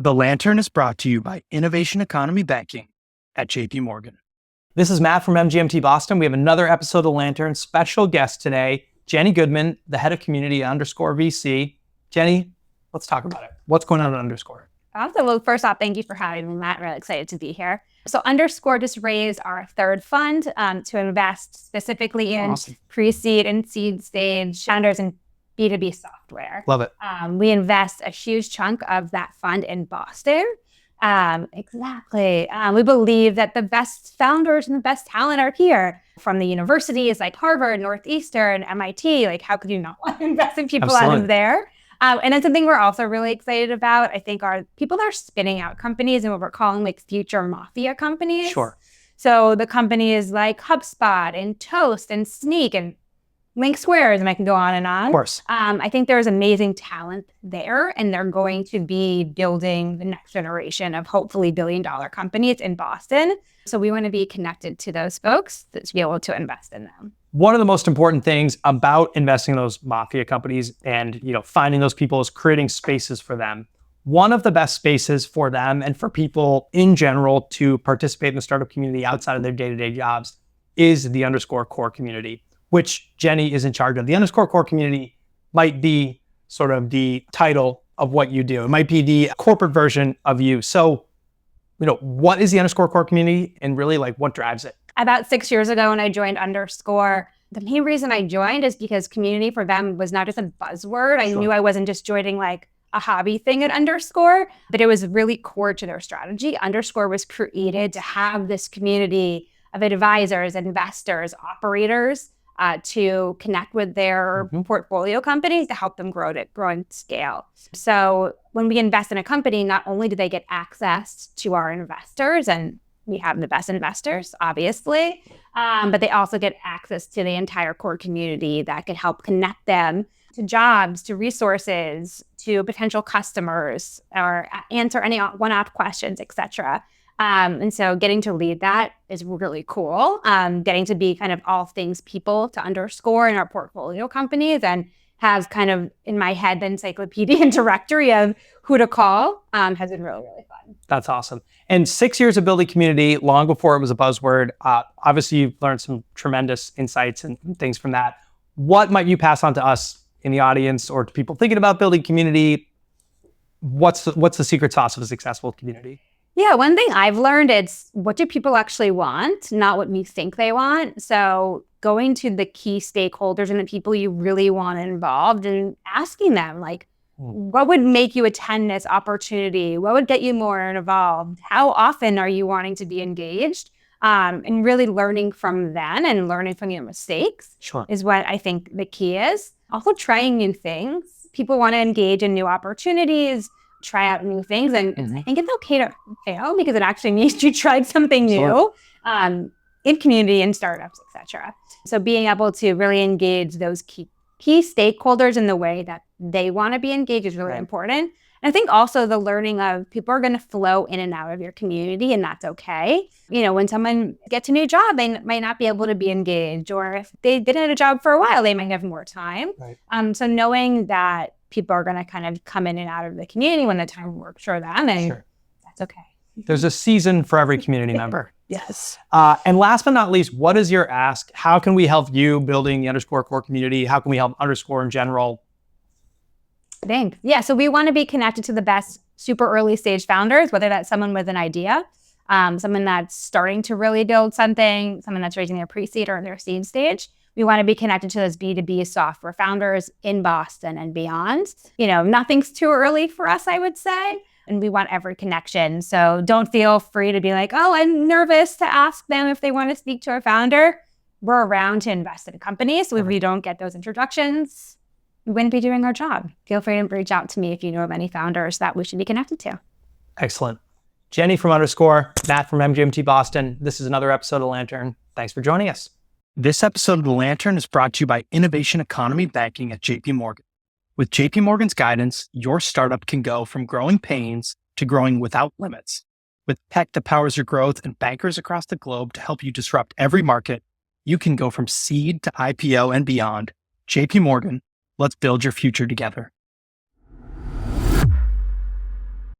The Lantern is brought to you by Innovation Economy Banking at JP Morgan. This is Matt from MGMT Boston. We have another episode of The Lantern. Special guest today, Jenni Goodman, the head of community at Underscore VC. Jenni, let's talk about it. What's going on at Underscore? Awesome. Well, first off, thank you for having me, Matt. Really excited to be here. So Underscore just raised our third fund to invest specifically in pre-seed and seed stage founders in B2B software. Love it. We invest a huge chunk of that fund in Boston. Exactly. We believe that the best founders and the best talent are here from the universities like Harvard, Northeastern, MIT. Like, how could you not want to invest in people out of there? And that's something we're also really excited about. I think our people that are spinning out companies and what we're calling like future mafia companies. Sure. So the companies like HubSpot and Toast and Snyk and LinkSquares, and I can go on and on. Of course. I think there's amazing talent there, and they're going to be building the next generation of hopefully billion-dollar companies in Boston. So we want to be connected to those folks to be able to invest in them. One of the most important things about investing in those mafia companies and finding those people is creating spaces for them. One of the best spaces for them and for people in general to participate in the startup community outside of their day-to-day jobs is the Underscore core community, which Jenni is in charge of. The Underscore core community might be sort of the title of what you do. It might be the corporate version of you. So, what is the Underscore core community and really what drives it? About 6 years ago when I joined Underscore, the main reason I joined is because community for them was not just a buzzword. I knew I wasn't just joining a hobby thing at Underscore, but it was really core to their strategy. Underscore was created to have this community of advisors, investors, operators, to connect with their portfolio companies to help them grow and scale. So when we invest in a company, not only do they get access to our investors, and we have the best investors, obviously, but they also get access to the entire core community that can help connect them to jobs, to resources, to potential customers, or answer any one-off questions, etc. And so getting to lead that is really cool. Getting to be kind of all things people to Underscore in our portfolio companies and have kind of in my head the encyclopedia and directory of who to call has been really, really fun. That's awesome. And 6 years of building community, long before it was a buzzword. Obviously, you've learned some tremendous insights and things from that. What might you pass on to us in the audience or to people thinking about building community? What's the secret sauce of a successful community? Yeah, one thing I've learned is what do people actually want, not what we think they want. So going to the key stakeholders and the people you really want involved and asking them, what would make you attend this opportunity? What would get you more involved? How often are you wanting to be engaged? And really learning from them and learning from your mistakes is what I think the key is. Also trying new things. People want to engage in new opportunities, try out new things. And I think it's okay to fail because it actually means you tried something new in community and startups, etc. So being able to really engage those key stakeholders in the way that they want to be engaged is really important. And I think also the learning of people are going to flow in and out of your community, and that's okay. When someone gets a new job, they might not be able to be engaged, or if they did have a job for a while, they might have more time. So knowing that people are going to kind of come in and out of the community when the time works for them, and that's okay. There's a season for every community member. Yes. And last but not least, what is your ask? How can we help you building the Underscore core community? How can we help Underscore in general? Thanks. Yeah, so we want to be connected to the best super early stage founders, whether that's someone with an idea, someone that's starting to really build something, someone that's raising their pre-seed or in their seed stage. We want to be connected to those B2B software founders in Boston and beyond. Nothing's too early for us, I would say. And we want every connection. So don't feel free to be like, oh, I'm nervous to ask them if they want to speak to a founder. We're around to invest in companies. So if we don't get those introductions, we wouldn't be doing our job. Feel free to reach out to me if you know of any founders that we should be connected to. Excellent. Jenni from Underscore, Matt from MGMT Boston. This is another episode of Lantern. Thanks for joining us. This episode of The Lantern is brought to you by Innovation Economy Banking at JP Morgan. With JP Morgan's guidance, your startup can go from growing pains to growing without limits. With tech that powers your growth and bankers across the globe to help you disrupt every market, you can go from seed to IPO and beyond. JP Morgan, let's build your future together.